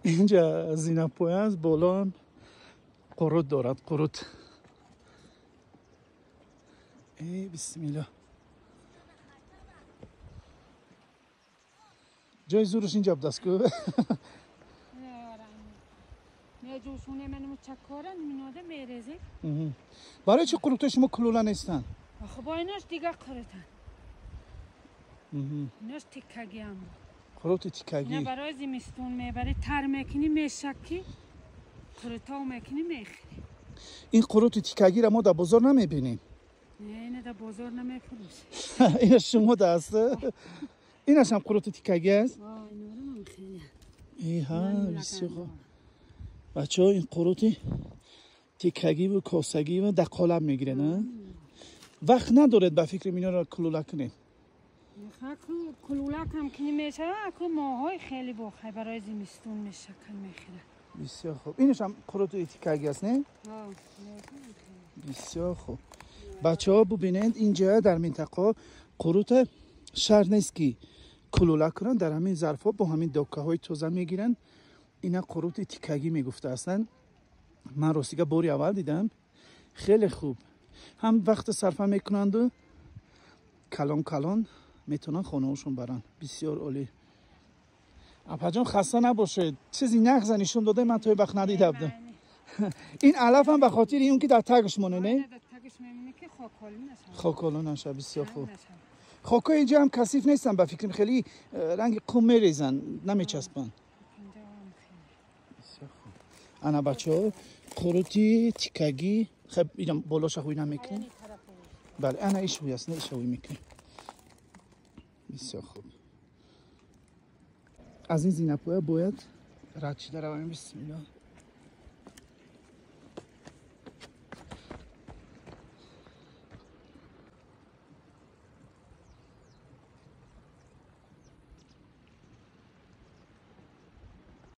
اینجا زینپوی است، بالا هم قروت دارد. قروت. ای بسم الله. جای زورش اینجا بدست کو. نه جوشونه منو چکارن میناده میرزه. برای چه قروت شما کلوله نیستن؟ آخه با ایناش دیگه قروتن. ایناش تیکگی هم. قروت تیکگی. نه برای زمستون میبری تر میکنی میشکی. قروتا میکنی میخری. این قروت تیکگی را ما در بازار نمیبینیم. نه در بازار نمیفروشه. این شما دسته؟ اینش هم قروت تیکگی است؟ اینا رو من خیلی. ای ها بسیار خوب. بچه ها این قروت تیکگی و کاسگی و در قالب میگیره نه؟ وقت ندارد به فکر اینا را کلوله کنید. کلوله کم کنی میشه اکو ماهای خیلی باخه برای زمستون میشکن میخیره. بسیار خوب. اینش هم قروت تیکگی است نه؟ بسیار خوب. بچه ها ببینید اینجا در منطقه قروت شهر نیست که کلوله کنن، در همین ظرف ها با همین دکه های تازه میگیرن. اینا قروت تیکگی میگفته هستن. من راستیگه باری اول دیدم، خیلی خوب. هم وقت صرفه میکنند و کلان کلان میتونن خانه هاشون برن. بسیار عالی. اپا جان خسته نباشه. چیزی نخزنیشون داده من توی وقت ندیده بودم. این علف هم به خاطر اون که در تگش مونه نه؟ در تگش میمونه که خاکالو نشه. خاکالو نشه. بسیار خوب. خاکای اینجا هم کثیف نیستن، به فکرم خیلی رنگ قم میریزن، نمیچسبن. بسیار خوب. انا بچه ها قروتی تیکگی خب اینم بالاش خوی نمیکنیم. بله انا ایش هوی است نه ایش هوی میکنیم. بسیار خوب. از این زینپویا باید رد شده رویم. بسم الله.